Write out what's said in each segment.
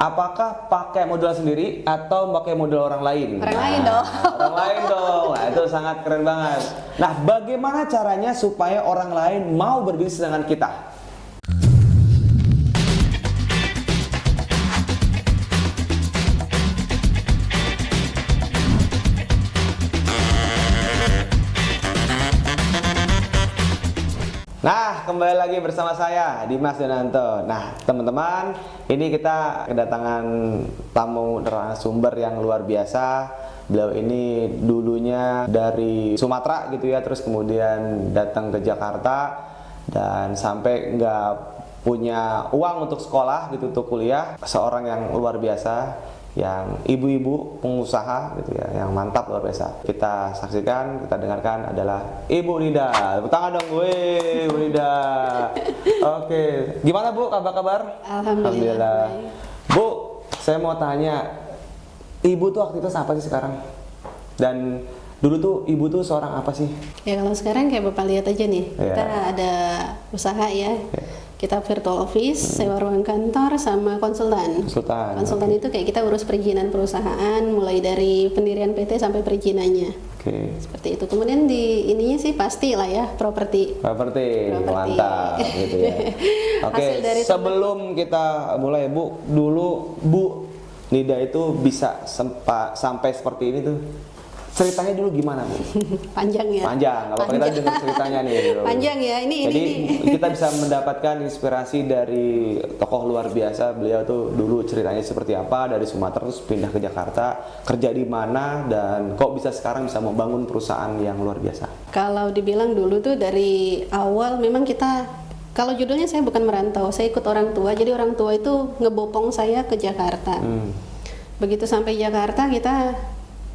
Apakah pakai modal sendiri atau pakai modal orang lain? Orang lain dong. Orang lain dong. Nah, itu sangat keren banget. Nah, bagaimana caranya supaya orang lain mau berbisnis dengan kita? Nah, kembali lagi bersama saya, Dimas Donanto. Nah, teman-teman, ini kita kedatangan tamu narasumber yang luar biasa. Beliau ini dulunya dari Sumatera gitu ya, terus kemudian datang ke Jakarta dan sampai nggak punya uang untuk sekolah gitu, untuk kuliah. Seorang yang luar biasa, yang ibu-ibu pengusaha gitu ya, yang mantap, luar biasa. Kita saksikan, kita dengarkan adalah Ibu Nida. Tepuk tangan dong gue, Ibu Nida. Oke, gimana Bu kabar-kabar? Alhamdulillah. Bu, saya mau tanya, Ibu tuh aktivitas apa sih sekarang? Dan dulu tuh Ibu tuh seorang apa sih? Ya kalau sekarang kayak Bapak lihat aja nih, kita ada usaha ya. Kita virtual office, sewa ruang kantor, sama konsultan. Konsultan itu kayak kita urus perizinan perusahaan, mulai dari pendirian PT sampai perizinannya. Seperti itu. Kemudian di ininya sih pasti lah ya, properti. Mantap gitu ya. Oke, sebelum kita mulai Bu, dulu Bu Nida itu bisa sampai seperti ini tuh, ceritanya dulu gimana Bu? Panjang ya? Panjang, nggak apa-apa, kita dengar ceritanya nih dulu. Panjang ya, Jadi kita bisa mendapatkan inspirasi dari tokoh luar biasa. Beliau tuh dulu ceritanya seperti apa, dari Sumatera terus pindah ke Jakarta, kerja di mana, dan kok bisa sekarang bisa membangun perusahaan yang luar biasa. Kalau dibilang dulu tuh dari awal memang kita, kalau judulnya saya bukan merantau, saya ikut orang tua. Jadi orang tua itu ngebopong saya ke Jakarta. Begitu sampai Jakarta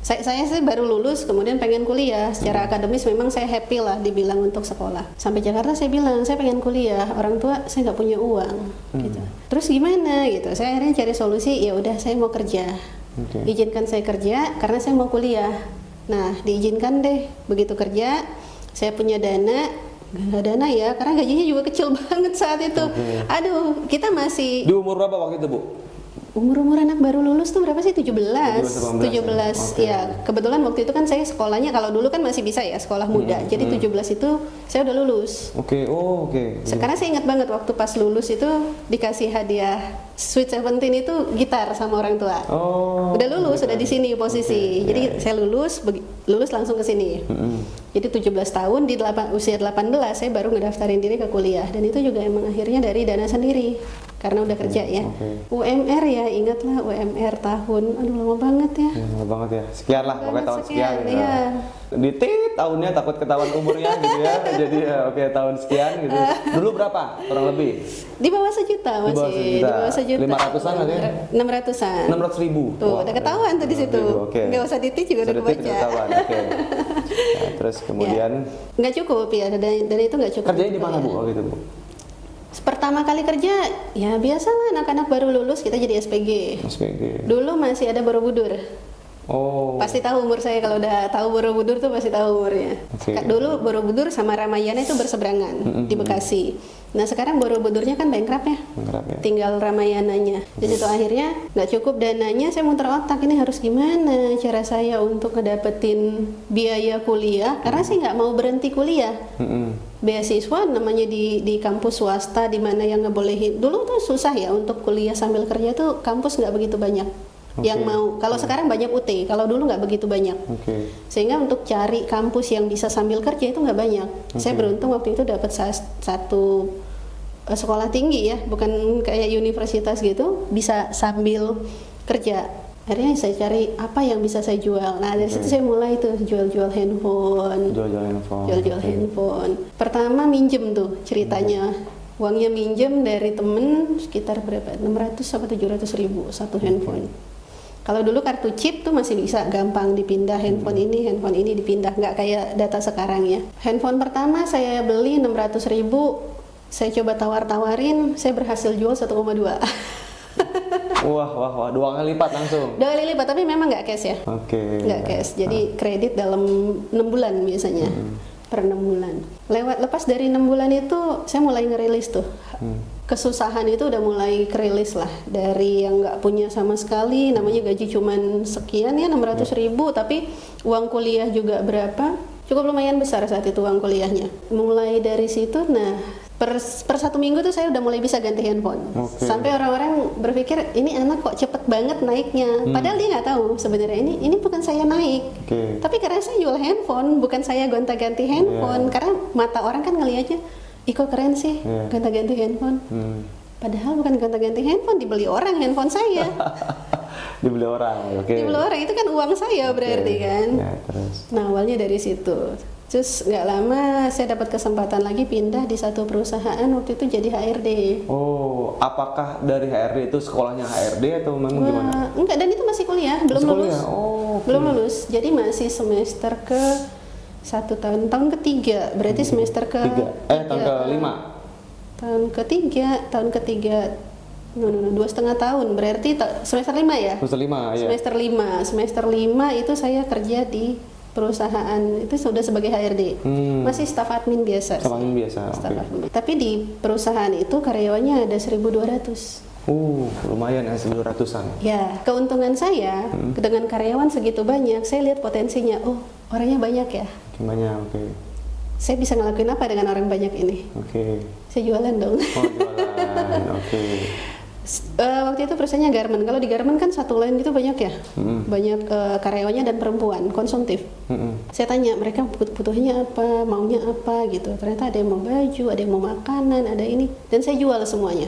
saya sih baru lulus, kemudian pengen kuliah. Secara akademis memang saya happy lah dibilang untuk sekolah. Sampai Jakarta saya bilang, saya pengen kuliah. Orang tua, saya nggak punya uang. Gitu. Terus gimana gitu? Saya akhirnya cari solusi, ya udah saya mau kerja. Izinkan saya kerja karena saya mau kuliah. Nah, diizinkan deh. Begitu kerja, saya punya dana. Nggak dana ya, karena gajinya juga kecil banget saat itu. Aduh, kita masih... Di umur berapa waktu itu Bu? Umur anak baru lulus tuh berapa sih? 17 ya. Kebetulan waktu itu kan saya sekolahnya, kalau dulu kan masih bisa ya sekolah muda. Jadi 17 itu saya udah lulus. Sekarang saya ingat banget waktu pas lulus itu dikasih hadiah Sweet 17 itu gitar sama orang tua. Udah lulus, udah di sini posisi. Jadi saya lulus langsung ke sini. Jadi 17 tahun di usia 18 saya baru ngedaftarin diri ke kuliah, dan itu juga emang akhirnya dari dana sendiri. Karena udah kerja ya. UMR ya, ingatlah UMR tahun, aduh lama banget ya. Lama banget ya. Sekian lah, pokoknya tahun sekian. Iya. Tahunnya takut ketahuan umurnya gitu ya. Jadi tahun sekian gitu. Dulu berapa? Kurang lebih? Di bawah sejuta masih. Di bawah sejuta. 500-an kan ya? 600-an. 600.000. Tuh, udah ketahuan tuh di situ. Nggak usah titik juga udah kebaca. Nah, terus kemudian nggak cukup ya, dan itu nggak cukup. Kerjanya di mana Bu gitu Bu? Pertama kali kerja ya biasa lah, anak-anak baru lulus kita jadi SPG. Dulu masih ada Borobudur. Pasti tahu umur saya, kalau udah tahu Borobudur tuh pasti tahu umurnya. Dulu Borobudur sama Ramayana itu berseberangan di Bekasi. Nah sekarang Borobudurnya kan bankrupt ya, tinggal Ramayananya. Jadi itu akhirnya nggak cukup dananya, saya muter otak, ini harus gimana cara saya untuk ngedapetin biaya kuliah, karena saya nggak mau berhenti kuliah. Beasiswa namanya di kampus swasta, di mana yang ngebolehin. Dulu tuh susah ya untuk kuliah sambil kerja tuh, kampus nggak begitu banyak yang mau. Kalau sekarang banyak UT, kalau dulu nggak begitu banyak. Sehingga untuk cari kampus yang bisa sambil kerja itu nggak banyak. Saya beruntung waktu itu dapat satu sekolah tinggi ya, bukan kayak universitas gitu, bisa sambil kerja. Akhirnya saya cari apa yang bisa saya jual. Nah dari situ saya mulai tuh jual-jual handphone. Jual-jual handphone. Pertama minjem tuh ceritanya. Uangnya minjem dari temen sekitar berapa? 600 sampai 700 ribu satu handphone. Kalau dulu kartu chip tuh masih bisa gampang dipindah, handphone ini dipindah, nggak kayak data sekarang ya. Handphone pertama saya beli 600 ribu, saya coba tawar-tawarin, saya berhasil jual 1,2. Wah, 2 kali lipat langsung. 2 kali lipat, tapi memang nggak cash ya. Nggak cash, jadi kredit dalam 6 bulan biasanya. Per 6 bulan. Lepas dari 6 bulan itu saya mulai ngerilis tuh kesusahan itu udah mulai kerilis lah. Dari yang nggak punya sama sekali, namanya gaji cuman sekian ya 600.000, tapi uang kuliah juga berapa, cukup lumayan besar saat itu uang kuliahnya. Mulai dari situ, nah per 1 minggu tuh saya udah mulai bisa ganti handphone. Sampai orang-orang berpikir ini anak kok cepet banget naiknya. Padahal dia nggak tahu sebenarnya ini bukan saya naik. Tapi karena saya jual handphone, bukan saya gonta-ganti handphone. Karena mata orang kan ngeliatnya, ih kok keren sih gonta-ganti handphone. Padahal bukan gonta-ganti handphone, dibeli orang handphone saya. Dibeli orang, Dibeli orang, itu kan uang saya berarti kan. Ya, terus. Nah awalnya dari situ. Terus nggak lama saya dapat kesempatan lagi pindah di satu perusahaan, waktu itu jadi HRD. Oh, apakah dari HRD itu sekolahnya HRD atau memang gimana? Enggak, dan itu masih kuliah, belum lulus. Oh, belum lulus. Jadi masih semester ke 1 tahun ketiga, berarti semester ke tahun ke-5. tahun ketiga 2,5 tahun, berarti semester 5 ya? Semester 5, ya. Semester 5 itu saya kerja di perusahaan, itu sudah sebagai HRD. Masih staf admin biasa. Staf admin biasa, admin. Tapi di perusahaan itu karyawannya ada 1.200. Lumayan ya, 1.200-an. Ya, keuntungan saya dengan karyawan segitu banyak, saya lihat potensinya. Oh, orangnya banyak ya. Banyak, Saya bisa ngelakuin apa dengan orang banyak ini? Saya jualan dong. Oh, jualan, waktu itu perusahaannya garment. Kalau di garment kan satu line gitu banyak ya, banyak karyawannya dan perempuan konsumtif. Saya tanya mereka butuhnya apa, maunya apa gitu. Ternyata ada yang mau baju, ada yang mau makanan, ada ini, dan saya jual semuanya.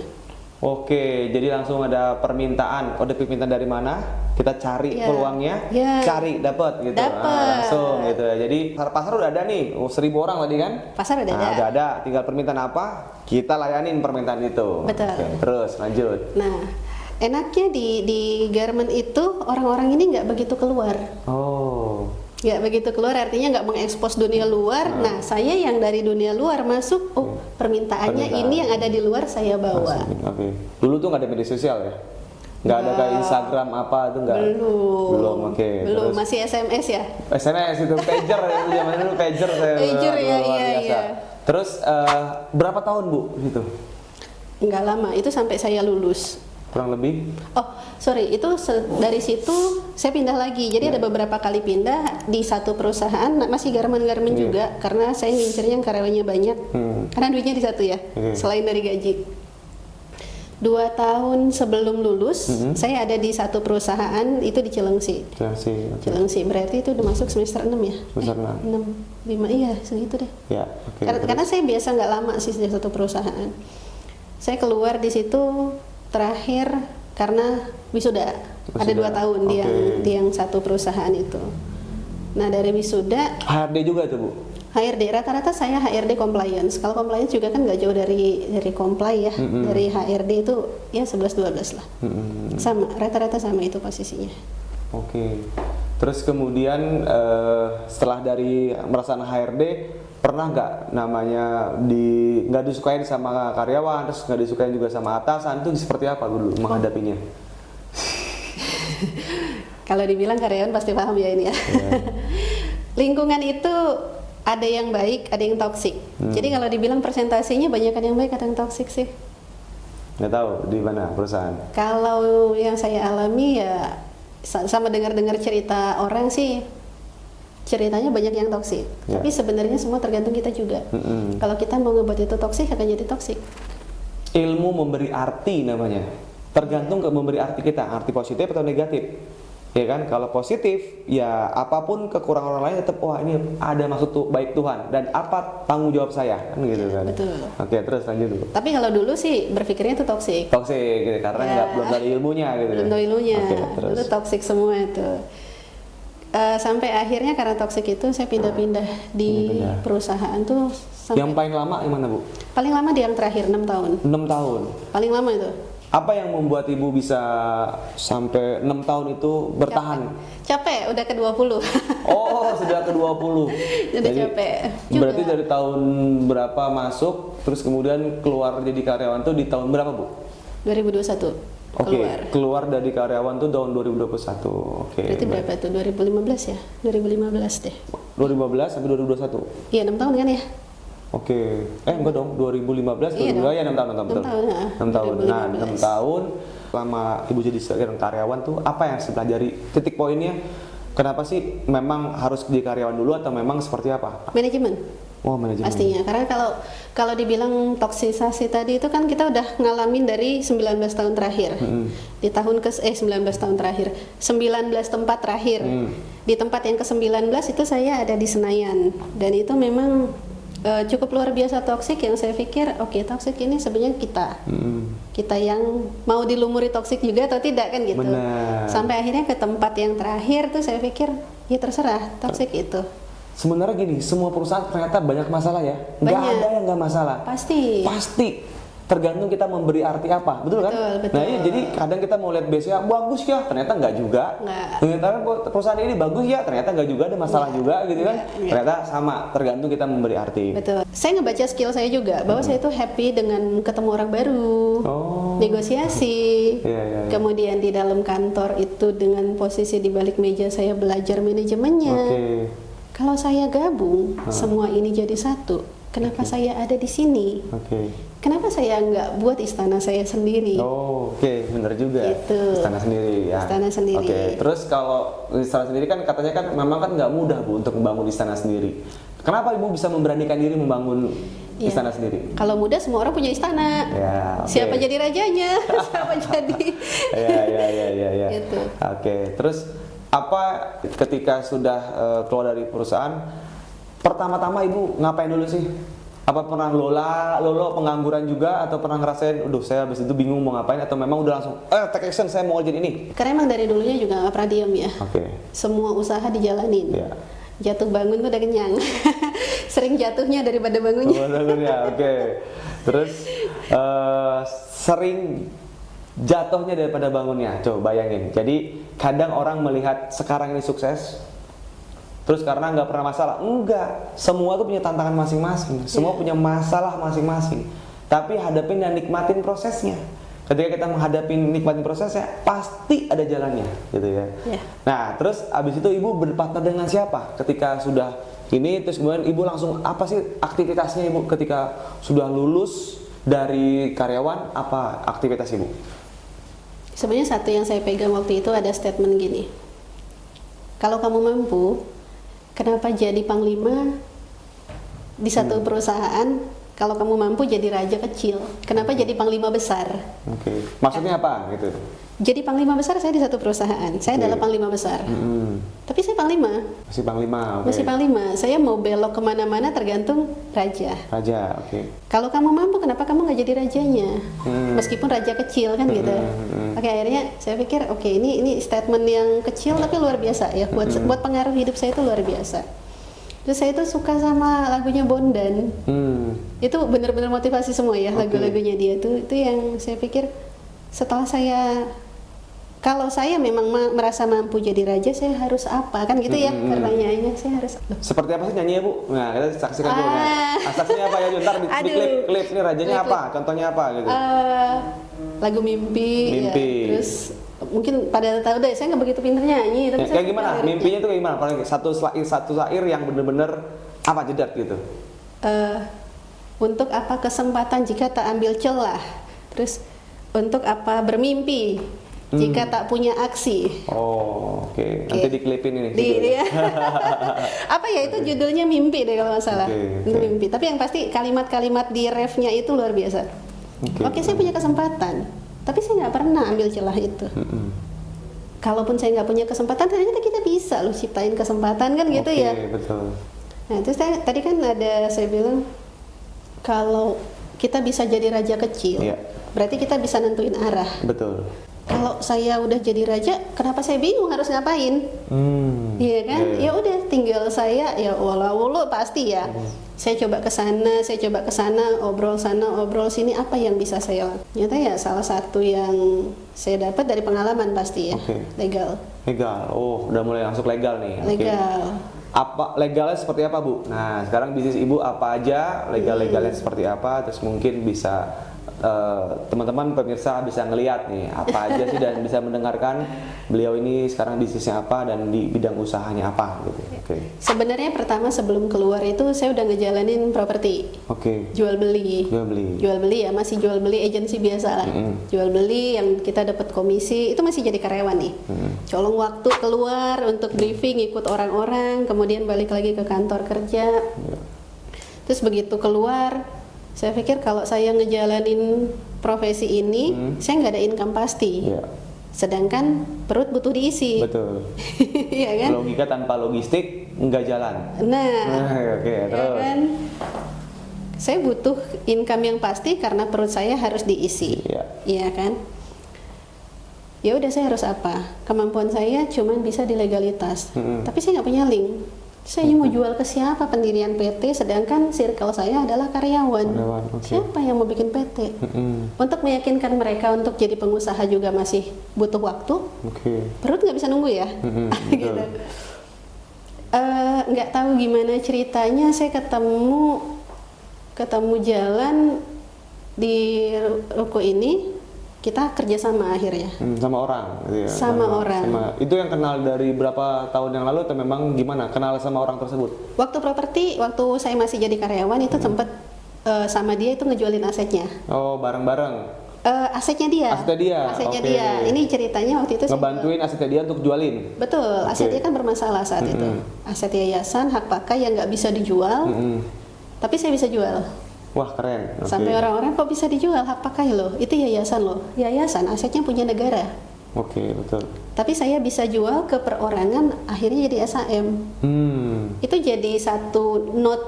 Jadi langsung ada permintaan. Ada permintaan dari mana? Kita cari peluangnya, cari dapat gitu. Langsung gitu ya. Jadi pasar udah ada nih, 1.000 orang tadi kan? Pasar udah udah ada. Tinggal permintaan apa? Kita layanin permintaan itu. Betul. Terus lanjut. Nah, enaknya di garment itu orang-orang ini nggak begitu keluar. Nggak begitu keluar, artinya nggak mengekspos dunia luar. Nah, saya yang dari dunia luar masuk, permintaannya ini yang ada di luar saya bawa. Dulu tuh nggak ada media sosial ya? Nggak ada kayak Instagram apa itu nggak? Belum. Belum, masih SMS ya? SMS itu, pager itu zaman dulu pager. Pager ya, iya. Terus berapa tahun Bu gitu? Nggak lama, itu sampai saya lulus. Kurang lebih? Itu dari situ saya pindah lagi. Jadi ada beberapa kali pindah di satu perusahaan, masih garment juga, karena saya ngincernya yang karyawannya banyak. Karena duitnya di satu ya, selain dari gaji. 2 tahun sebelum lulus, saya ada di satu perusahaan itu di Cilengsi. Cilengsi, berarti itu udah masuk semester 6 ya? Semester 6. 5, iya segitu deh. Karena saya biasa nggak lama sih di satu perusahaan. Saya keluar di situ terakhir karena wisuda. Ada 2 tahun di yang satu perusahaan itu. Nah dari wisuda. HRD juga tuh Bu? HRD, rata-rata saya HRD compliance. Kalau compliance juga kan nggak jauh dari comply ya. Dari HRD itu ya 11-12 lah. Sama, rata-rata sama itu posisinya. Terus kemudian setelah dari merasa HRD, pernah nggak namanya nggak disukain sama karyawan, terus nggak disukain juga sama atasan, itu seperti apa dulu menghadapinya? Kalau dibilang karyawan pasti paham ya ini ya. Lingkungan itu ada yang baik, ada yang toksik. Jadi kalau dibilang presentasinya banyak yang baik, ada yang toksik sih. Nggak tahu di mana perusahaan. Kalau yang saya alami ya sama dengar-dengar cerita orang sih, ceritanya banyak yang toksik. Tapi sebenarnya semua tergantung kita juga. Kalau kita mau ngebuat itu toksik, akan jadi toksik. Ilmu memberi arti namanya. Tergantung ke memberi arti kita, arti positif atau negatif. Ya kan, kalau positif ya apapun kekurangan orang lain tetap ini ada maksud baik Tuhan dan apa tanggung jawab saya kan gitu kan. Betul. Terus lanjut dulu. Tapi kalau dulu sih berpikirnya itu toksik gitu, karena belum ada ilmunya gitu. Belum tahu ilmunya. Itu toksik semua itu. Sampai akhirnya karena toksik itu saya pindah-pindah di perusahaan tuh. Yang paling lama yang mana Bu? Paling lama di yang terakhir 6 tahun. 6 tahun. Paling lama itu. Apa yang membuat Ibu bisa sampai 6 tahun itu bertahan? Capek udah ke 20. Sudah ke 20. Udah capek juga. Berarti dari tahun berapa masuk, terus kemudian keluar jadi karyawan tuh di tahun berapa Bu? 2021. Keluar dari karyawan tuh tahun 2021. Berarti berapa tuh? 2015 ya? 2015 deh. 2015 sampai 2021? Iya, 6 tahun kan ya? Oke. Enggak dong, 2015 Iya 2002 dong. ya 6 tahun, 6 tahun. 6 tahun, ya. 6 tahun. Nah, 6 2015. tahun selama Ibu jadi seorang karyawan tuh apa yang saya pelajari? Titik poinnya kenapa sih memang harus jadi karyawan dulu atau memang seperti apa? Manajemen. Oh, manajemen. Pastinya, karena kalau dibilang toksisasi tadi itu kan kita udah ngalamin dari 19 tahun terakhir. Di tahun 19 tahun terakhir. 19 tempat terakhir. Di tempat yang ke-19 itu saya ada di Senayan dan itu memang cukup luar biasa toksik yang saya pikir oke, toksik ini sebenarnya kita yang mau dilumuri toksik juga atau tidak kan gitu. Benar. Sampai akhirnya ke tempat yang terakhir tuh saya pikir ya terserah toksik itu. Sebenarnya gini, semua perusahaan ternyata banyak masalah ya. Nggak Banyak. ada yang nggak masalah. Pasti. Tergantung kita memberi arti apa, betul kan? Betul. Nah iya, jadi kadang kita mau lihat BCA bagus ya, ternyata nggak juga. Nggak. Ternyata perusahaan ini bagus ya, ternyata nggak juga, ada masalah juga gitu kan? Nggak. Ternyata sama, tergantung kita memberi arti. Betul. Saya ngebaca skill saya juga bahwa saya tuh happy dengan ketemu orang baru, negosiasi. Iya. Kemudian di dalam kantor itu dengan posisi di balik meja saya belajar manajemennya. Oke. Kalau saya gabung semua ini jadi satu, kenapa saya ada di sini? Oke. Kenapa saya nggak buat istana saya sendiri? Oke, bener juga. Gitu. Istana sendiri ya. Istana sendiri. Oke, terus kalau istana sendiri kan katanya kan memang kan nggak mudah Bu untuk membangun istana sendiri. Kenapa Ibu bisa memberanikan diri membangun Iya. istana sendiri? Kalau muda semua orang punya istana. Ya, oke. Siapa jadi rajanya? Siapa jadi? Ya. Gitu. Oke, terus apa ketika sudah keluar dari perusahaan, pertama-tama Ibu ngapain dulu sih? Apa pernah lolo pengangguran juga atau pernah ngerasain, saya habis itu bingung mau ngapain atau memang udah langsung take action saya mau jadi ini? Karena emang dari dulunya juga nggak pernah diem ya. Oke. Semua usaha dijalanin. Ya. Jatuh bangun tuh udah kenyang. Sering jatuhnya daripada bangunnya. Ya, oke. Terus sering jatuhnya daripada bangunnya. Coba bayangin. Jadi kadang orang melihat sekarang ini sukses, terus karena nggak pernah masalah. Enggak. Semua tuh punya tantangan masing-masing. Semua punya masalah masing-masing. Tapi hadapin dan nikmatin prosesnya. Ketika kita menghadapi nikmatin prosesnya, pasti ada jalannya, gitu ya. Yeah. Nah, terus abis itu Ibu berpartner dengan siapa? Ketika sudah ini, terus kemudian Ibu langsung apa sih aktivitasnya Ibu ketika sudah lulus dari karyawan? Apa aktivitas Ibu? Sebenarnya satu yang saya pegang waktu itu ada statement gini. Kalau kamu mampu, kenapa jadi panglima di satu perusahaan? Kalau kamu mampu jadi raja kecil, kenapa jadi panglima besar? Oke. Maksudnya apa gitu? Jadi panglima besar saya di satu perusahaan, saya adalah panglima besar. Tapi saya panglima. Masih panglima. Masih panglima. Saya mau belok kemana-mana tergantung raja. Raja, oke. Kalau kamu mampu, kenapa kamu nggak jadi rajanya? Meskipun raja kecil kan gitu. Oke, akhirnya saya pikir oke, ini statement yang kecil tapi luar biasa ya. Buat pengaruh hidup saya itu luar biasa. Terus saya itu suka sama lagunya Bondan. Itu benar-benar motivasi semua ya, lagu-lagunya dia itu yang saya pikir setelah kalau saya memang merasa mampu jadi raja, saya harus apa kan gitu ya pertanyaannya, saya harus seperti apa sih nyanyinya Bu? Nah, kita saksikan dulu. Saksinya apa ya? Ntar di klip ini rajanya apa? Contohnya apa gitu? Lagu Mimpi. Ya. Terus mungkin pada tahu deh, saya nggak begitu pinter nyanyi. Tapi kayak gimana? Mimpinya tuh kayak gimana? Paling satu syair yang bener-bener apa jedat gitu? Untuk apa kesempatan jika tak ambil celah? Terus untuk apa bermimpi jika tak punya aksi? Oh, oke. Nanti diklipin ini. Ya. Apa ya itu judulnya Mimpi deh kalau nggak salah. Itu Mimpi. Tapi yang pasti kalimat-kalimat di refnya itu luar biasa. Oke, saya punya kesempatan, tapi saya nggak pernah ambil celah itu. Kalaupun saya nggak punya kesempatan, ternyata kita bisa loh ciptain kesempatan kan gitu ya. Betul. Nah, terus tadi kan saya bilang kalau kita bisa jadi raja kecil, berarti kita bisa nentuin arah. Betul. Kalau saya udah jadi raja, kenapa saya bingung harus ngapain? Iya kan? Ya udah, tinggal saya ya walau pasti ya. Saya coba ke sana, obrol sana, obrol sini, apa yang bisa saya lakukan? Ternyata ya salah satu yang saya dapat dari pengalaman pasti ya, legal. Legal. Oh, udah mulai masuk legal nih. Legal. Apa legalnya seperti apa Bu? Nah, sekarang bisnis Ibu apa aja, legalnya seperti apa? Terus mungkin bisa teman-teman pemirsa bisa ngelihat nih apa aja sih dan bisa mendengarkan beliau ini sekarang bisnisnya apa dan di bidang usahanya apa gitu. Oke. Sebenarnya pertama sebelum keluar itu saya udah ngejalanin properti. Oke. Jual beli. Jual beli ya, masih jual beli agensi biasa lah. Jual beli yang kita dapat komisi itu masih jadi karyawan nih. Colong waktu keluar untuk briefing, ikut orang-orang, kemudian balik lagi ke kantor kerja. Terus begitu keluar, saya pikir kalau saya ngejalanin profesi ini, saya nggak ada income pasti. Sedangkan perut butuh diisi. Betul. Iya kan? Logika tanpa logistik nggak jalan. Oke, ya terus. Kan? Saya butuh income yang pasti karena perut saya harus diisi. Iya kan? Ya udah, saya harus apa? Kemampuan saya cuma bisa di legalitas. Tapi saya nggak punya link. Saya mau jual ke siapa pendirian PT, sedangkan circle saya adalah karyawan. Siapa yang mau bikin PT? Untuk meyakinkan mereka untuk jadi pengusaha juga masih butuh waktu. Perut nggak bisa nunggu ya. Gitu. Nggak tahu gimana ceritanya, saya ketemu jalan di ruko ini. Kita kerjasama akhirnya. Sama orang gitu ya? Sama orang. Itu yang kenal dari berapa tahun yang lalu atau memang gimana? Kenal sama orang tersebut? Waktu properti, waktu saya masih jadi karyawan itu sempat sama dia itu ngejualin asetnya. Oh, bareng-bareng? Asetnya dia. Asetnya dia. Ini ceritanya waktu itu ngebantuin asetnya dia untuk jualin? Betul, asetnya kan bermasalah saat itu. Aset yayasan, hak pakai yang nggak bisa dijual, tapi saya bisa jual. Wah, keren. Sampai orang-orang kok bisa dijual hak pakai loh, itu yayasan loh. Yayasan asetnya punya negara. Betul. Tapi saya bisa jual ke perorangan, akhirnya jadi SHM. Itu jadi satu note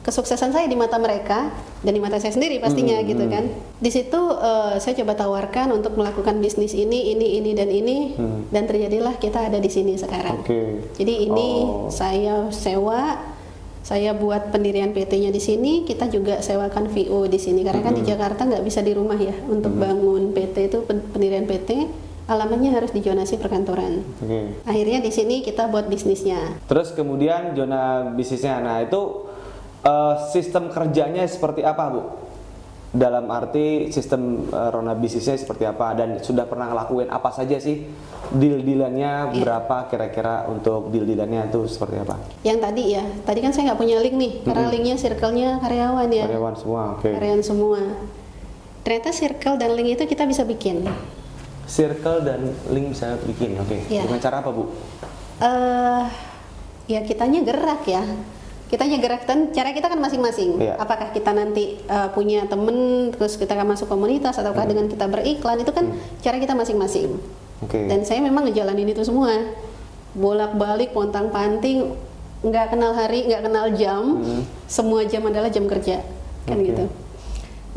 kesuksesan saya di mata mereka dan di mata saya sendiri pastinya gitu kan. Di situ saya coba tawarkan untuk melakukan bisnis ini dan ini dan terjadilah kita ada di sini sekarang. Jadi ini saya sewa. Saya buat pendirian PT-nya di sini, kita juga sewakan VO di sini karena kan di Jakarta nggak bisa di rumah ya untuk bangun PT itu pendirian PT alamatnya harus di zonasi perkantoran. Akhirnya di sini kita buat bisnisnya. Terus kemudian zona bisnisnya, nah itu sistem kerjanya seperti apa Bu? Dalam arti sistem Rona bisnisnya seperti apa dan sudah pernah ngelakuin apa saja sih? Deal-dealannya berapa kira-kira untuk deal-dealannya itu seperti apa? Yang tadi kan saya nggak punya link nih, karena linknya circle-nya karyawan ya. Karyawan semua, Karyawan semua. Ternyata circle dan link itu kita bisa bikin. Circle dan link bisa bikin, Dengan cara apa Bu? Ya kitanya gerak ya. Kitanya gerak dan cara kita kan masing-masing. Apakah kita nanti punya temen terus kita akan masuk komunitas ataukah dengan kita beriklan, itu kan cara kita masing-masing. Dan saya memang ngejalanin itu semua, bolak-balik, pontang-panting, nggak kenal hari, nggak kenal jam, semua jam adalah jam kerja, kan gitu.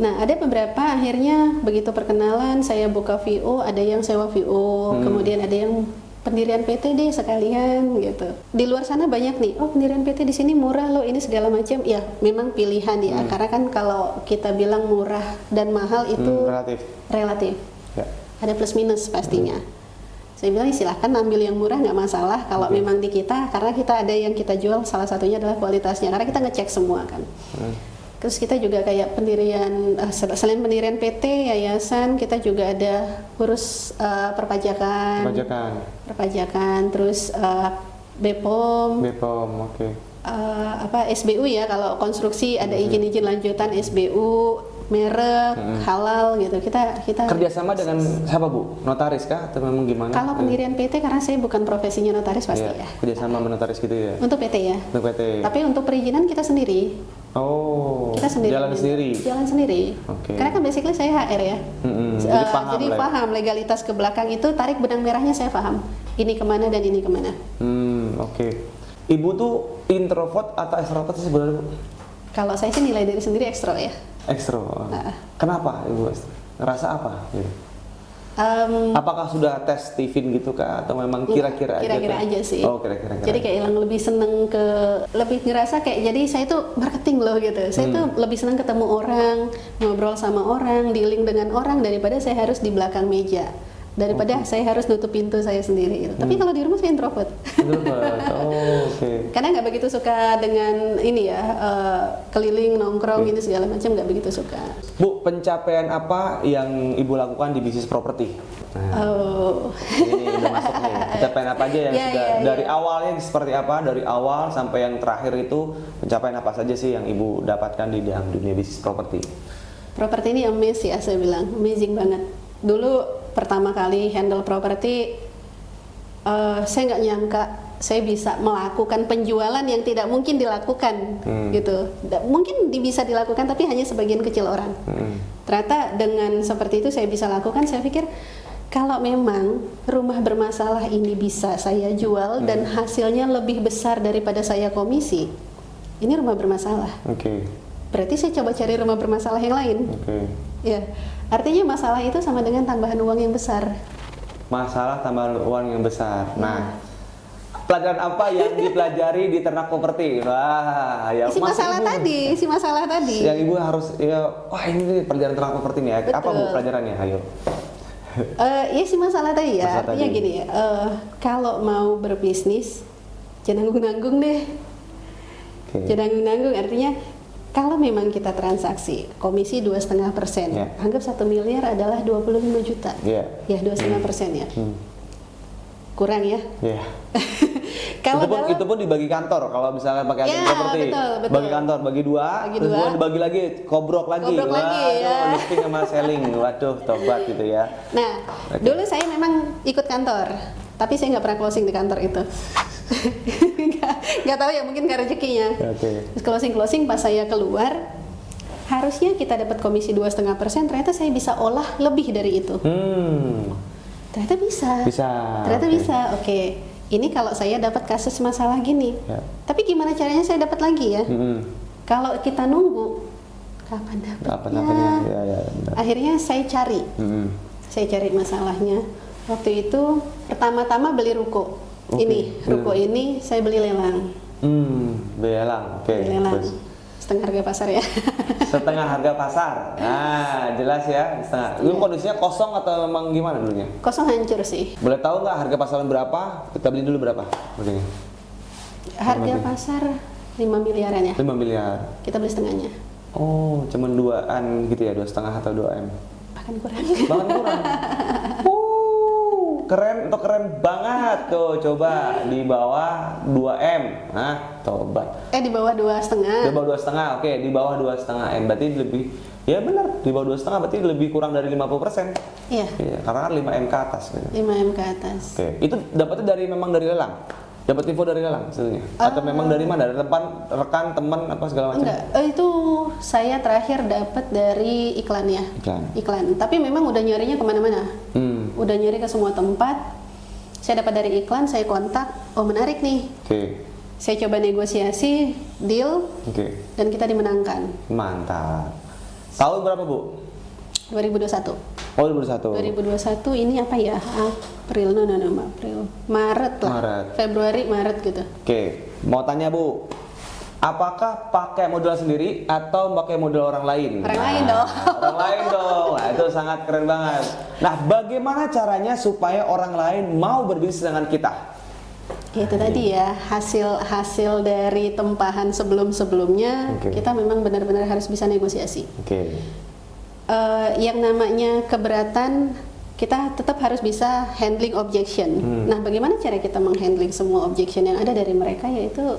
Nah, ada beberapa akhirnya begitu perkenalan, saya buka VO, ada yang sewa VO, kemudian ada yang pendirian PT deh sekalian gitu. Di luar sana banyak nih, pendirian PT di sini murah loh, ini segala macam. Ya, memang pilihan ya, karena kan kalau kita bilang murah dan mahal itu relatif. Ada plus minus pastinya. Saya bilang silahkan ambil yang murah, nggak masalah kalau memang di kita, karena kita ada yang kita jual, salah satunya adalah kualitasnya, karena kita ngecek semua kan. Terus kita juga kayak pendirian, selain pendirian PT, yayasan, kita juga ada urus perpajakan, terus BPOM, SBU ya, kalau konstruksi ada izin-izin lanjutan SBU, merek, halal gitu. Kita kerjasama dengan siapa Bu? Notaris kah atau memang gimana? Kalau pendirian PT, karena saya bukan profesinya notaris pasti ya. Kerjasama sama notaris gitu ya? Untuk PT ya. Untuk PT. Tapi untuk perizinan kita sendiri. Kita sendiri. Jalan sendiri. Karena kan basically saya HR ya. Jadi paham legalitas ke belakang itu, tarik benang merahnya saya paham. Ini kemana dan ini kemana. Ibu tuh introvert atau extrovert sih sebenarnya Bu? Kalau saya sih nilai diri sendiri ekstro ya. Ekstro. Kenapa Ibu ekstro? Ngerasa apa gitu? Apakah sudah tes Steven gitu kah atau memang kira-kira aja sih. Kira-kira. Jadi kayak lebih seneng lebih ngerasa kayak, jadi saya tuh marketing loh gitu. Saya tuh lebih seneng ketemu orang, ngobrol sama orang, dealing dengan orang daripada saya harus di belakang meja. daripada saya harus nutup pintu saya sendiri gitu. Tapi kalau di rumah saya introvert. Karena nggak begitu suka dengan ini ya, keliling nongkrong ini segala macam, nggak begitu suka. Bu, pencapaian apa yang Ibu lakukan di bisnis properti? Ini udah masuk nih. Pencapaian apa aja yang sudah dari awalnya seperti apa? Dari awal sampai yang terakhir itu pencapaian apa saja sih yang Ibu dapatkan di dalam dunia bisnis properti? Properti ini amazing ya, saya bilang amazing banget. Dulu pertama kali handle properti, saya nggak nyangka saya bisa melakukan penjualan yang tidak mungkin dilakukan gitu. Mungkin bisa dilakukan tapi hanya sebagian kecil orang. Ternyata dengan seperti itu saya bisa lakukan. Saya pikir kalau memang rumah bermasalah ini bisa saya jual dan hasilnya lebih besar daripada saya komisi, ini rumah bermasalah. Berarti saya coba cari rumah bermasalah yang lain. Ya, artinya masalah itu sama dengan tambahan uang yang besar. Masalah tambahan uang yang besar. Nah, pelajaran apa yang dipelajari di ternak properti? Wah, ya si masalah tadi. Yang Ibu harus wah ini pelajaran ternak properti nih ya. Betul. Apa Bu pelajarannya? Ayo. Ya si masalah tadi ya. Artinya gini ya, kalau mau berbisnis jangan nanggung-nanggung deh. Jangan nanggung-nanggung artinya kalau memang kita transaksi komisi 2,5%, anggap 1 miliar adalah 25 juta, ya 2,5% ya, kurang ya. Kalau itu pun dibagi kantor, kalau misalnya pakai agen properti, betul. Bagi kantor, bagi dua, terus dibagi lagi, kobrok lagi ya. Listing sama selling, waduh, tobat gitu ya. Nah, dulu saya memang ikut kantor, tapi saya nggak pernah closing di kantor itu. Nggak tahu ya, mungkin karena rezekinya. Closing pas saya keluar, harusnya kita dapat komisi 2,5%, ternyata saya bisa olah lebih dari itu. Ternyata bisa. Ternyata bisa. Oke. Ini kalau saya dapat kasus masalah gini. Tapi gimana caranya saya dapat lagi ya? Kalau kita nunggu, kapan dapatnya? Akhirnya saya cari. Saya cari masalahnya. Waktu itu pertama-tama beli ruko. Ruko ini saya beli lelang. Beli lelang. Lelang. Setengah harga pasar ya. Setengah harga pasar. Nah, jelas ya, setengah. Itu kondisinya kosong atau memang gimana dulunya? Kosong, hancur sih. Boleh tahu nggak harga pasaran berapa? Kita beli dulu berapa? Belinya? Harga pasar 5 miliaran ya. 5 miliar. Kita beli setengahnya. Oh, cuman 2-an gitu ya, 2,5 atau 2M. Bahkan kurang. Keren banget tuh, coba di bawah 2M. Nah, tobat. Di bawah 2,5. Di bawah 2,5. Oke, di bawah 2,5M berarti lebih, ya benar, di bawah 2,5 berarti lebih kurang dari 50%. Iya. Karena kan 5M ke atas. 5M ke atas. Oke. Itu dapatnya memang dari lelang. Dapat info dari lelang sebenarnya? Atau memang dari mana? Dari rekan, teman, apa segala macam? Enggak, itu saya terakhir dapat dari iklan ya. Iklan. Tapi memang udah nyarinya kemana-mana. Udah nyari ke semua tempat. Saya dapat dari iklan, saya kontak. Oh menarik nih. Saya coba negosiasi, deal, dan kita dimenangkan. Mantap. Tahun berapa Bu? 2021. Oh 2021 ini apa ya? April, Maret lah. Februari, Maret gitu. Mau tanya Bu, apakah pakai modal sendiri atau pakai modal orang lain? Orang lain dong. Nah, itu sangat keren banget. Nah, bagaimana caranya supaya orang lain mau berbisnis dengan kita? Itu tadi ya, hasil dari tempahan sebelumnya, kita memang benar-benar harus bisa negosiasi. Yang namanya keberatan, kita tetap harus bisa handling objection. Nah, bagaimana cara kita menghandling semua objection yang ada dari mereka, yaitu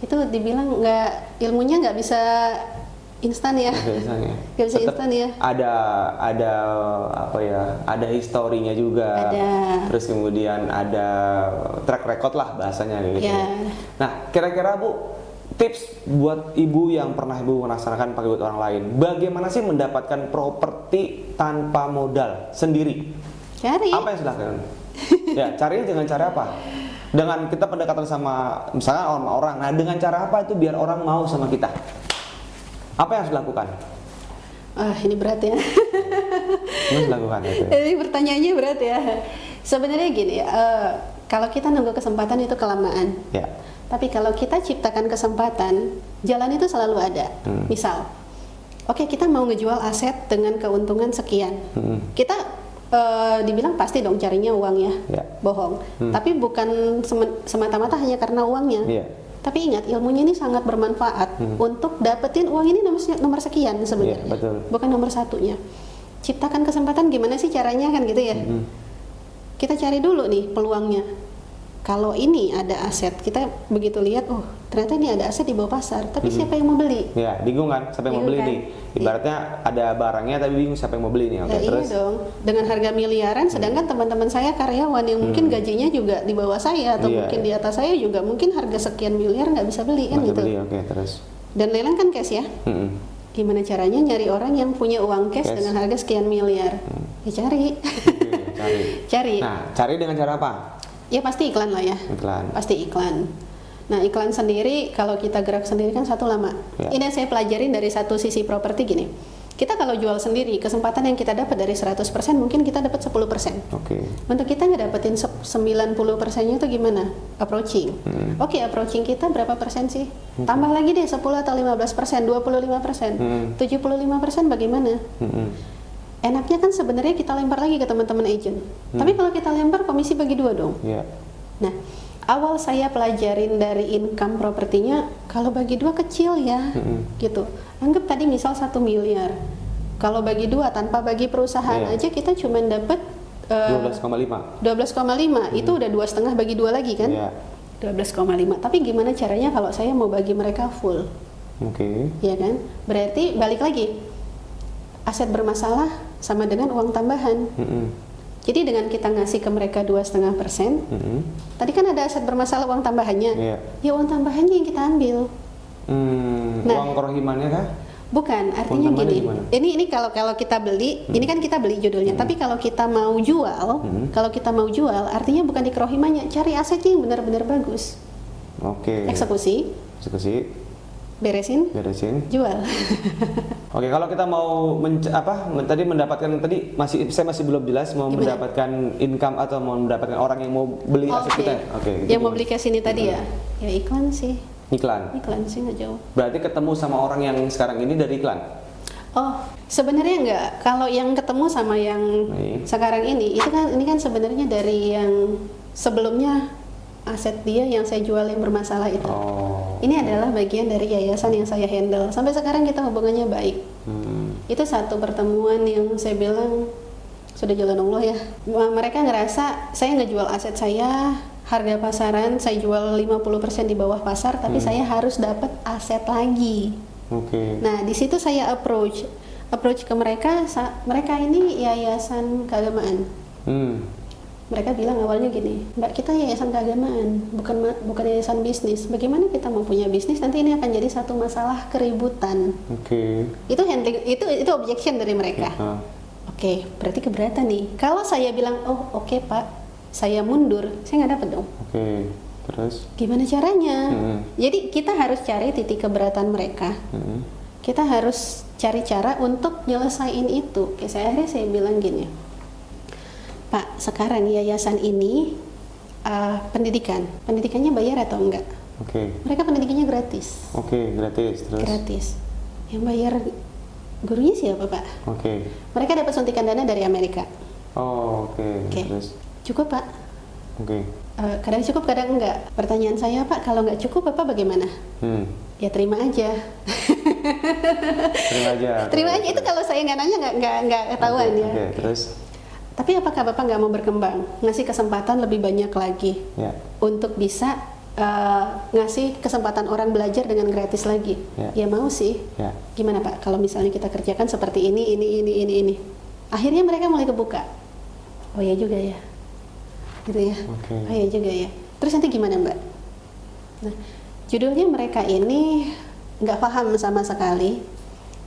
itu dibilang ilmunya nggak bisa instan ya. Nggak bisa instan ya. Ada apa ya? Ada historinya juga. Terus kemudian ada track record lah bahasanya gitu. Nah, kira-kira Bu, tips buat ibu yang pernah ibu merasakan pakai buat orang lain, bagaimana sih mendapatkan properti tanpa modal sendiri? Cari. Apa yang sudah kalian? Ya, cari dengan cara apa? Dengan kita pendekatan sama misalnya orang. Nah, dengan cara apa itu biar orang mau sama kita? Apa yang harus dilakukan? Ini berat ya. Harus dilakukan itu. Ini pertanyaannya berat ya. Sebenarnya gini, kalau kita nunggu kesempatan itu kelamaan. Tapi kalau kita ciptakan kesempatan, jalan itu selalu ada. Misal, kita mau ngejual aset dengan keuntungan sekian. Kita dibilang pasti dong carinya uang ya, bohong. Tapi bukan semata-mata hanya karena uangnya. Tapi ingat, ilmunya ini sangat bermanfaat untuk dapetin uang ini nomor sekian sebenarnya, bukan nomor satunya. Ciptakan kesempatan gimana sih caranya kan gitu ya. Kita cari dulu nih peluangnya. Kalau ini ada aset, kita begitu lihat, oh ternyata ini ada aset di bawah pasar, tapi siapa yang mau beli? Ya, bingung kan, siapa yang mau beli nih? Ibaratnya ada barangnya, tapi bingung siapa yang mau beli nih. Oke, terus? Iya dong, dengan harga miliaran, sedangkan teman-teman saya karyawan yang mungkin gajinya juga di bawah saya, atau mungkin di atas saya juga, mungkin harga sekian miliar nggak bisa beli kan gitu. Oke, terus? Dan lelang kan cash ya? Gimana caranya nyari orang yang punya uang cash dengan harga sekian miliar? Ya cari. Cari. Nah, cari dengan cara apa? Ya pasti iklan lah ya. Pasti iklan. Nah iklan sendiri kalau kita gerak sendiri kan satu lama. Ini yang saya pelajarin dari satu sisi properti gini. Kita kalau jual sendiri, kesempatan yang kita dapat dari 100% mungkin kita dapat 10%. Untuk kita ngedapetin 90%-nya itu gimana? Approaching. Approaching kita berapa persen sih? Tambah lagi deh 10 atau 15%, 25%, 75% bagaimana? Enaknya kan sebenarnya kita lempar lagi ke teman-teman agent. Tapi kalau kita lempar komisi bagi 2 dong. Nah, awal saya pelajarin dari income propertinya, kalau bagi 2 kecil ya, gitu. Anggap tadi misal 1 miliar. Kalau bagi 2 tanpa bagi perusahaan aja kita cuma dapat 12,5. Itu udah 2,5 bagi 2 lagi kan? 12,5. Tapi gimana caranya kalau saya mau bagi mereka full? Ya kan? Berarti balik lagi. Aset bermasalah sama dengan uang tambahan. Jadi dengan kita ngasih ke mereka 2,5%, tadi kan ada aset bermasalah uang tambahannya. Ya uang tambahannya yang kita ambil. Uang kerohimannya kah? Bukan, artinya gini. Ini kalau kita beli, ini kan kita beli judulnya. Tapi kalau kita mau jual, artinya bukan di kerohimannya. Cari asetnya yang benar-benar bagus. Eksekusi. Beresin, jual. Oke, kalau kita mau mendapatkan saya masih belum jelas mau mendapatkan income atau mau mendapatkan orang yang mau beli aset kita. Yang mau beli cash ini tadi ya iklan sih. Iklan sih nggak jauh. Berarti ketemu sama orang yang sekarang ini dari iklan? Sebenarnya enggak. Kalau yang ketemu sama yang sekarang ini kan sebenarnya dari yang sebelumnya aset dia yang saya jual yang bermasalah itu. Ini adalah bagian dari yayasan yang saya handle. Sampai sekarang kita hubungannya baik. Itu satu pertemuan yang saya bilang sudah jalan Allah ya. Mereka ngerasa saya ngejual aset saya, harga pasaran saya jual 50% di bawah pasar, tapi saya harus dapat aset lagi. Nah, di situ saya approach ke mereka. Mereka ini yayasan keagamaan. Mereka bilang awalnya gini, Mbak, kita yayasan keagamaan, bukan yayasan bisnis. Bagaimana kita mau punya bisnis? Nanti ini akan jadi satu masalah keributan. Itu handling, itu objection dari mereka. Berarti keberatan nih. Kalau saya bilang, oke Pak, saya mundur, saya nggak dapat dong. Terus? Gimana caranya? Jadi kita harus cari titik keberatan mereka. Kita harus cari cara untuk nyelesain itu. Akhirnya saya bilang gini, Pak, sekarang yayasan ini pendidikannya bayar atau enggak? Mereka pendidikannya gratis. Gratis. Terus? Gratis. Yang bayar gurunya siapa, Pak? Mereka dapat suntikan dana dari Amerika. Terus? Cukup, Pak? Kadang cukup, kadang enggak. Pertanyaan saya, Pak, kalau enggak cukup, Bapak bagaimana? Ya terima aja. Terima aja. Itu kalau saya nggak nanya nggak ketahuan ya. Terus? Tapi apakah Bapak nggak mau berkembang, ngasih kesempatan lebih banyak lagi untuk bisa ngasih kesempatan orang belajar dengan gratis lagi? Ya mau sih. Gimana Pak? Kalau misalnya kita kerjakan seperti ini. Akhirnya mereka mulai kebuka. Oh ya juga ya, gitu ya. Oh ya juga ya. Terus nanti gimana Mbak? Nah, judulnya mereka ini nggak paham sama sekali.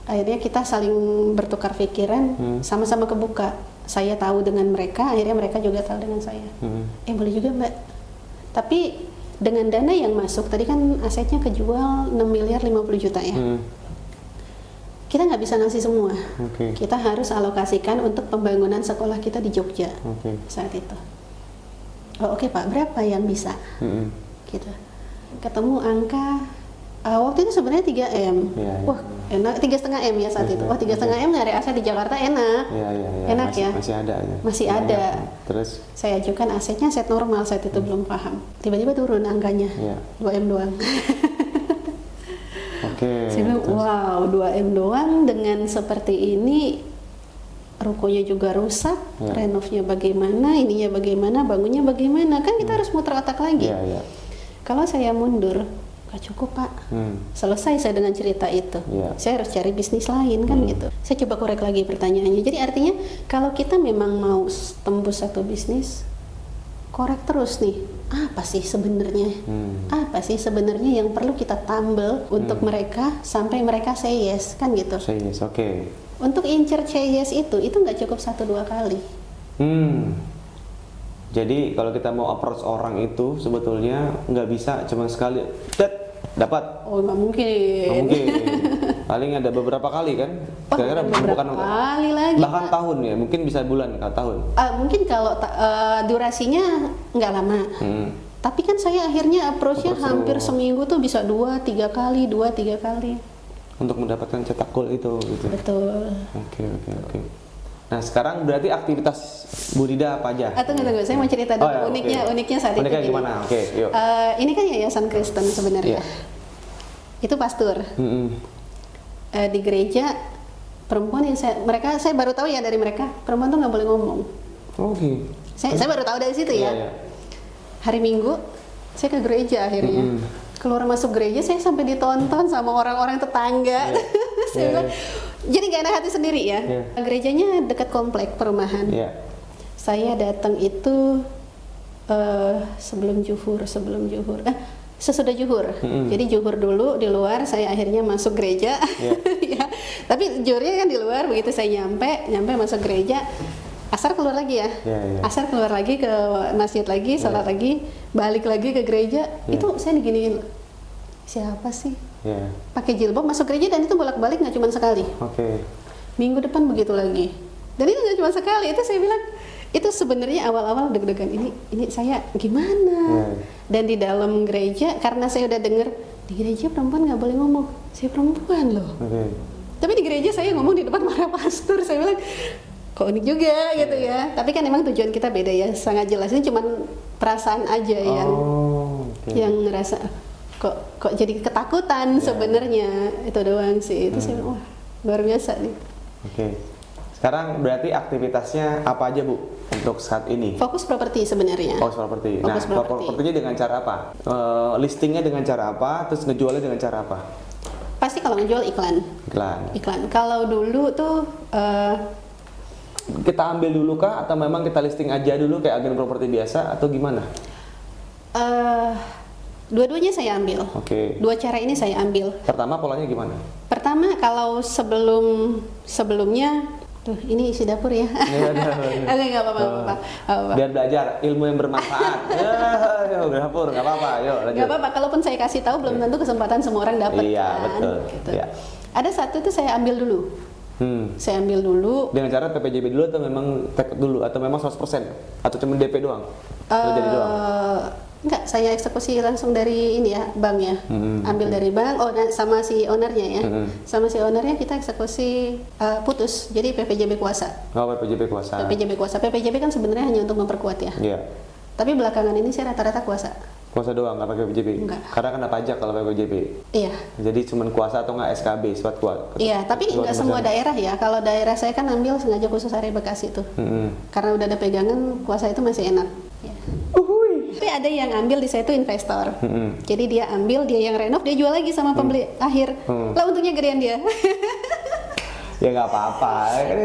Akhirnya kita saling bertukar pikiran, sama-sama kebuka. Saya tahu dengan mereka, akhirnya mereka juga tahu dengan saya. Boleh juga Mbak. Tapi dengan dana yang masuk, tadi kan asetnya kejual 6 miliar 50 juta ya. Kita nggak bisa ngasih semua. Kita harus alokasikan untuk pembangunan sekolah kita di Jogja saat itu. Oke Pak, berapa yang bisa? Gitu. Ketemu angka Waktu itu sebenarnya 3M. Ya, ya. Wah, enak. 3,5 M ya saat itu. Wah, 3,5 M nyari aset di Jakarta enak. Ya, ya, ya. Enak masih, ya. Masih ada ya. Masih ada. Terus saya ajukan asetnya aset normal saat itu belum paham. Tiba-tiba turun angkanya. ya. 2M doang. Oke. Saya bilang, wow, 2M doang dengan seperti ini, rukonya juga rusak, renovnya bagaimana, ininya bagaimana, bangunnya bagaimana, kan kita harus muter otak lagi. Ya, ya. Kalau saya mundur, gak cukup Pak. Selesai saya dengan cerita itu. Saya harus cari bisnis lain kan gitu. Saya coba korek lagi pertanyaannya. Jadi artinya kalau kita memang mau tembus satu bisnis, korek terus nih. Apa sih sebenarnya? Apa sih sebenarnya yang perlu kita tambal untuk mereka sampai mereka say yes kan gitu? Say yes, oke. Untuk incer say yes itu nggak cukup 1-2 kali. Jadi kalau kita mau approach orang itu sebetulnya nggak bisa cuma sekali dapat. Oh, nggak mungkin. Nggak mungkin. Paling ada beberapa kali kan? Kira-kira beberapa kali lagi. Bahkan tahun ya, mungkin bisa bulan atau tahun. Mungkin kalau durasinya nggak lama. Tapi kan saya akhirnya approach-nya hampir seminggu tuh bisa 2-3 kali, 2-3 kali. Untuk mendapatkan cetak gol itu gitu. Betul. Oke. Nah, sekarang berarti aktivitas Bu Dida apa aja? Tunggu, saya mau cerita dulu uniknya saat uniknya itu. Gimana? Oke, yuk. Ini kan yayasan Kristen sebenarnya. Itu pastor. Di gereja perempuan yang saya baru tahu ya dari mereka, perempuan tuh nggak boleh ngomong. Oke. Saya baru tahu dari situ ya. Iya. Hari Minggu saya ke gereja akhirnya. Keluar masuk gereja saya sampai ditonton sama orang-orang tetangga. Saya bilang, jadi gak enak hati sendiri ya. Gerejanya dekat komplek perumahan. Saya datang itu sebelum zuhur, sesudah zuhur. Jadi zuhur dulu di luar, saya akhirnya masuk gereja. Ya. Tapi zuhurnya kan di luar, begitu saya nyampe masuk gereja, asar keluar lagi ya. Asar keluar lagi ke masjid lagi, salat lagi, balik lagi ke gereja. Itu saya diginiin, siapa sih? Pakai jilbab masuk gereja dan itu bolak-balik nggak cuma sekali. Minggu depan begitu lagi. Dan itu nggak cuma sekali. Itu saya bilang, itu sebenarnya awal-awal deg-degan, ini saya gimana? Dan di dalam gereja, karena saya udah dengar di gereja perempuan nggak boleh ngomong, saya perempuan loh. Tapi di gereja saya ngomong di depan para pastor, saya bilang kok unik juga gitu ya. Tapi kan emang tujuan kita beda ya, sangat jelas. Ini cuma perasaan aja yang ngerasa kok jadi ketakutan sebenarnya, itu doang sih. Itu saya bilang, wah luar biasa nih. Sekarang berarti aktivitasnya apa aja Bu untuk saat ini? Fokus properti sebenarnya. Fokus properti. Nah, propertinya dengan cara apa? Listingnya dengan cara apa? Terus ngejualnya dengan cara apa? Pasti kalau ngejual iklan. Kalau dulu tuh kita ambil dulu kah atau memang kita listing aja dulu kayak agen properti biasa atau gimana? Dua-duanya saya ambil. Dua cara ini saya ambil. Pertama polanya gimana? Pertama kalau sebelumnya, ini isi dapur ya. Nggak apa-apa. Biar belajar ilmu yang bermanfaat. Dapur nggak apa-apa. Yuk lanjut. Nggak apa-apa. Kalaupun saya kasih tahu belum tentu kesempatan semua orang dapat. Iya kan? betul. Gitu. Ada satu itu saya ambil dulu. Saya ambil dulu. Dengan cara PPJB dulu atau memang take dulu atau memang 100% atau cuma DP doang? Jadi doang? Enggak, saya eksekusi langsung dari ini ya, bank ya. Ambil dari bank, sama si ownernya ya. Sama si ownernya kita eksekusi putus. Jadi PPJB kuasa. PPJB kuasa. PPJB kan sebenarnya hanya untuk memperkuat ya. Tapi belakangan ini saya rata-rata kuasa. Kuasa doang, nggak pakai PPJB? Enggak. Karena kena pajak kalau PPJB? Iya. Jadi cuma kuasa atau nggak SKB, surat kuasa? Iya, tapi nggak semua daerah ya. Kalau daerah saya kan ambil sengaja khusus area Bekasi tuh. Karena udah ada pegangan, kuasa itu masih enak. Tapi ada yang ambil di saya itu investor. Jadi dia ambil, dia yang renov, dia jual lagi sama pembeli akhir. Lah untungnya gedean dia. Ya nggak apa-apa.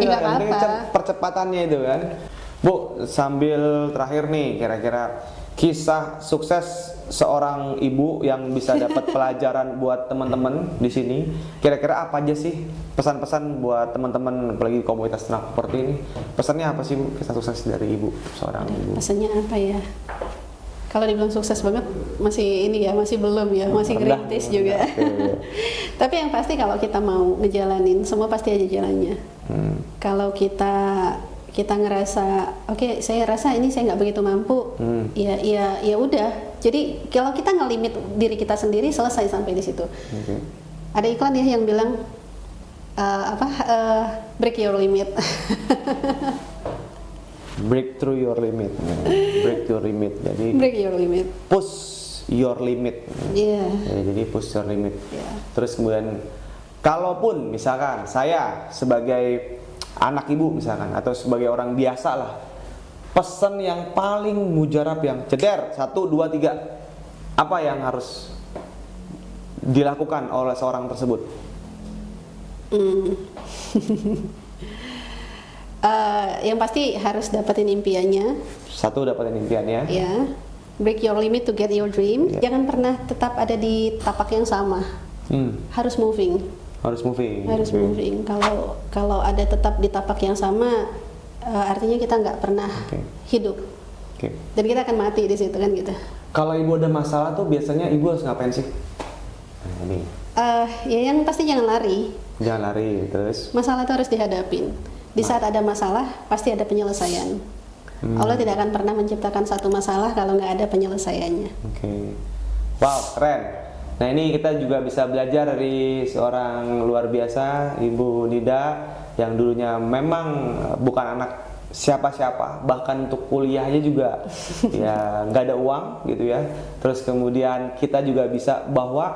Nggak apa-apa. Percepatannya itu kan. Bu, sambil terakhir nih, kira-kira kisah sukses seorang ibu yang bisa dapat pelajaran buat teman-teman di sini. Kira-kira apa aja sih pesan-pesan buat teman-teman apalagi komunitas ternak properti ini? Pesannya apa sih Bu, kisah sukses dari ibu, seorang ibu? Pesannya apa ya? Kalau dibilang sukses banget masih ini ya, masih belum ya, masih greentis juga. Tapi yang pasti kalau kita mau ngejalanin, semua pasti aja jalannya. Kalau kita ngerasa, oke, saya rasa ini saya nggak begitu mampu, ya udah, Jadi kalau kita ngelimit diri kita sendiri, selesai sampai di situ. Ada iklan ya yang bilang break your limit. Break through your limit. Break your limit. Jadi break your limit. Push your limit. Iya. Jadi push your limit. Yeah. Terus kemudian kalaupun misalkan saya sebagai anak ibu misalkan atau sebagai orang biasa lah, pesan yang paling mujarab yang ceder 1, 2, 3, apa yang harus dilakukan oleh seorang tersebut? Yang pasti harus dapetin impiannya. 1, dapetin impiannya. Ya. Break your limit to get your dream. Jangan pernah tetap ada di tapak yang sama. Harus moving. Harus moving. Kalau ada tetap di tapak yang sama, artinya kita nggak pernah hidup. Dan kita akan mati di situ kan gitu. Kalau ibu ada masalah tuh biasanya ibu harus ngapain sih? Ini. Ya yang pasti jangan lari. Jangan lari terus. Masalah itu harus dihadapin. Di saat ada masalah pasti ada penyelesaian. Allah tidak akan pernah menciptakan satu masalah kalau nggak ada penyelesaiannya. Wow, keren. Nah ini kita juga bisa belajar dari seorang luar biasa, Ibu Nida, yang dulunya memang bukan anak siapa-siapa, bahkan untuk kuliahnya juga ya nggak ada uang gitu ya. Terus kemudian kita juga bisa bahwa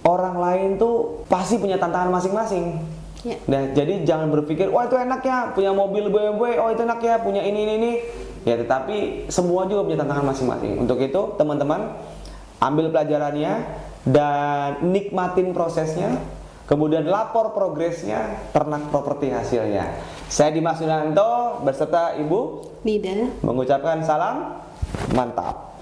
orang lain tuh pasti punya tantangan masing-masing. Nah jadi jangan berpikir, wah itu enak ya punya mobil BMW, oh itu enak ya punya ini. Ya tetapi semua juga punya tantangan masing-masing. Untuk itu teman-teman ambil pelajarannya dan nikmatin prosesnya, kemudian lapor progresnya, ternak properti hasilnya. Saya Dimas Yunanto beserta Ibu Nida mengucapkan salam mantap.